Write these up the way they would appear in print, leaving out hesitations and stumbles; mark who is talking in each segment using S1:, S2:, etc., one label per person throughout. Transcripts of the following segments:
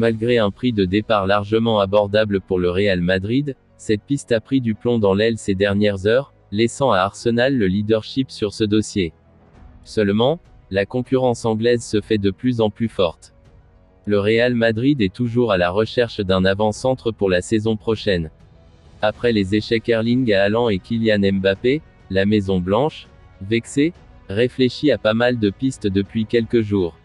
S1: Malgré un prix de départ largement abordable pour le Real Madrid, cette piste a pris du plomb dans l'aile ces dernières heures, laissant à Arsenal le leadership sur ce dossier. Seulement, la concurrence anglaise se fait de plus en plus forte. Le Real Madrid est toujours à la recherche d'un avant-centre pour la saison prochaine. Après les échecs Erling Haaland et Kylian Mbappé, la Maison Blanche, vexée, réfléchit à pas mal de pistes depuis quelques jours.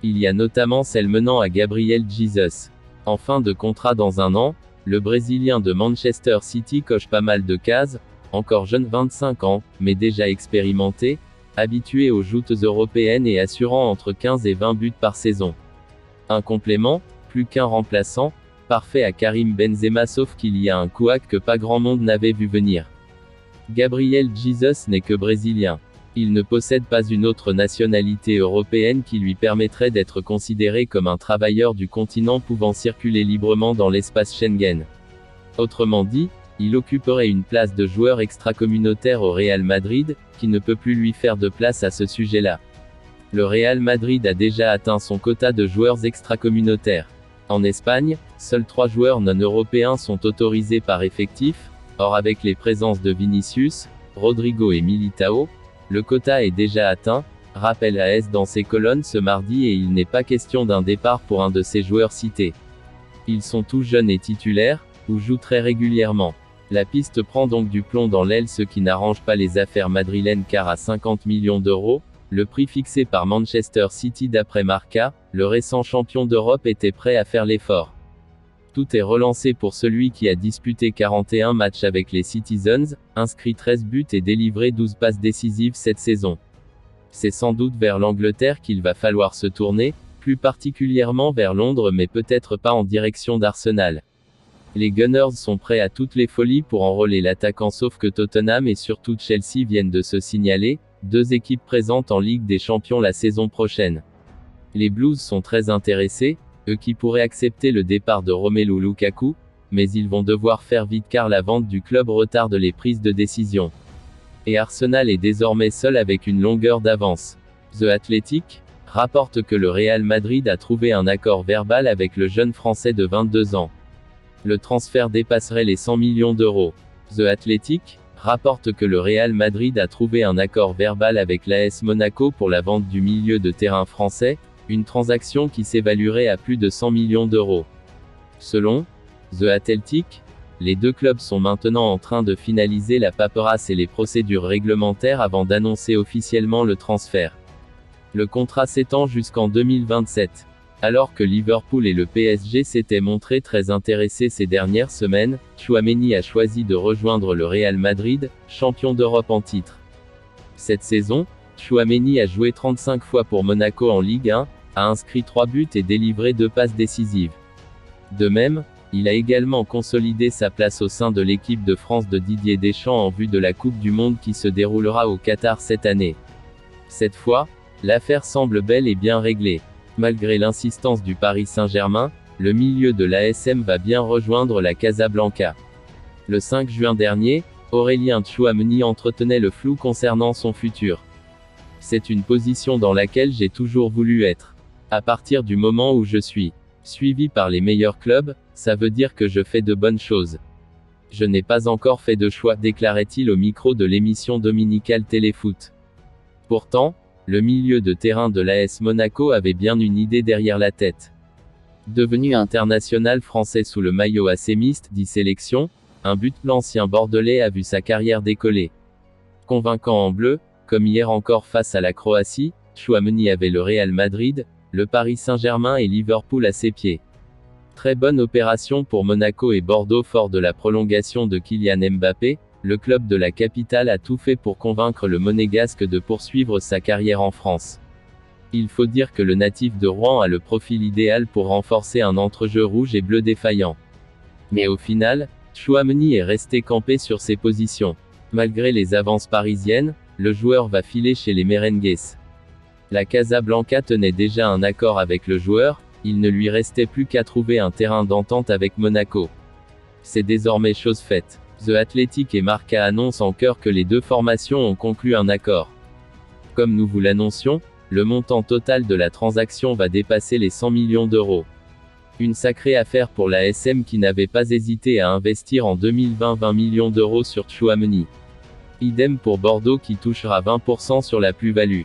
S1: Il y a notamment celle menant à Gabriel Jesus. En fin de contrat dans un an, le Brésilien de Manchester City coche pas mal de cases, encore jeune 25 ans, mais déjà expérimenté, habitué aux joutes européennes et assurant entre 15 et 20 buts par saison. Un complément, plus qu'un remplaçant, parfait à Karim Benzema sauf qu'il y a un couac que pas grand monde n'avait vu venir. Gabriel Jesus n'est que brésilien. Il ne possède pas une autre nationalité européenne qui lui permettrait d'être considéré comme un travailleur du continent pouvant circuler librement dans l'espace Schengen. Autrement dit, il occuperait une place de joueur extracommunautaire au Real Madrid, qui ne peut plus lui faire de place à ce sujet-là. Le Real Madrid a déjà atteint son quota de joueurs extracommunautaires. En Espagne, seuls 3 joueurs non européens sont autorisés par effectif, or avec les présences de Vinicius, Rodrigo et Militao, le quota est déjà atteint, rappelle AS dans ses colonnes ce mardi et il n'est pas question d'un départ pour un de ces joueurs cités. Ils sont tous jeunes et titulaires, ou jouent très régulièrement. La piste prend donc du plomb dans l'aile ce qui n'arrange pas les affaires madrilènes car à 50 millions d'euros, le prix fixé par Manchester City d'après Marca, le récent champion d'Europe était prêt à faire l'effort. Tout est relancé pour celui qui a disputé 41 matchs avec les Citizens, inscrit 13 buts et délivré 12 passes décisives cette saison. C'est sans doute vers l'Angleterre qu'il va falloir se tourner, plus particulièrement vers Londres mais peut-être pas en direction d'Arsenal. Les Gunners sont prêts à toutes les folies pour enrôler l'attaquant sauf que Tottenham et surtout Chelsea viennent de se signaler, 2 équipes présentes en Ligue des Champions la saison prochaine. Les Blues sont très intéressés, eux qui pourraient accepter le départ de Romelu Lukaku, mais ils vont devoir faire vite car la vente du club retarde les prises de décision. Et Arsenal est désormais seul avec une longueur d'avance. The Athletic rapporte que le Real Madrid a trouvé un accord verbal avec le jeune Français de 22 ans. Le transfert dépasserait les 100 millions d'euros. The Athletic rapporte que le Real Madrid a trouvé un accord verbal avec l'AS Monaco pour la vente du milieu de terrain français, une transaction qui s'évaluerait à plus de 100 millions d'euros. Selon The Athletic, les 2 clubs sont maintenant en train de finaliser la paperasse et les procédures réglementaires avant d'annoncer officiellement le transfert. Le contrat s'étend jusqu'en 2027. Alors que Liverpool et le PSG s'étaient montrés très intéressés ces dernières semaines, Tchouaméni a choisi de rejoindre le Real Madrid, champion d'Europe en titre. Cette saison, Tchouaméni a joué 35 fois pour Monaco en Ligue 1, a inscrit 3 buts et délivré 2 passes décisives. De même, il a également consolidé sa place au sein de l'équipe de France de Didier Deschamps en vue de la Coupe du Monde qui se déroulera au Qatar cette année. Cette fois, l'affaire semble bel et bien réglée. Malgré l'insistance du Paris Saint-Germain, le milieu de l'ASM va bien rejoindre la Casablanca. Le 5 juin dernier, Aurélien Tchouaméni entretenait le flou concernant son futur. C'est une position dans laquelle j'ai toujours voulu être. À partir du moment où je suis suivi par les meilleurs clubs, ça veut dire que je fais de bonnes choses. Je n'ai pas encore fait de choix, déclarait-il au micro de l'émission dominicale Téléfoot. Pourtant, le milieu de terrain de l'AS Monaco avait bien une idée derrière la tête. Devenu international français sous le maillot assémiste dit sélection, un but, l'ancien Bordelais a vu sa carrière décoller. Convaincant en bleu, comme hier encore face à la Croatie, Tchouaméni avait le Real Madrid, le Paris Saint-Germain et Liverpool à ses pieds. Très bonne opération pour Monaco et Bordeaux fort de la prolongation de Kylian Mbappé. Le club de la capitale a tout fait pour convaincre le Monégasque de poursuivre sa carrière en France. Il faut dire que le natif de Rouen a le profil idéal pour renforcer un entrejeu rouge et bleu défaillant. Mais au final, Tchouaméni est resté campé sur ses positions. Malgré les avances parisiennes, le joueur va filer chez les Merengues. La Casablanca tenait déjà un accord avec le joueur, il ne lui restait plus qu'à trouver un terrain d'entente avec Monaco. C'est désormais chose faite. The Athletic et Marca annoncent en chœur que les 2 formations ont conclu un accord. Comme nous vous l'annoncions, le montant total de la transaction va dépasser les 100 millions d'euros. Une sacrée affaire pour la SM qui n'avait pas hésité à investir en 2020 20 millions d'euros sur Tchouaméni. Idem pour Bordeaux qui touchera 20% sur la plus-value.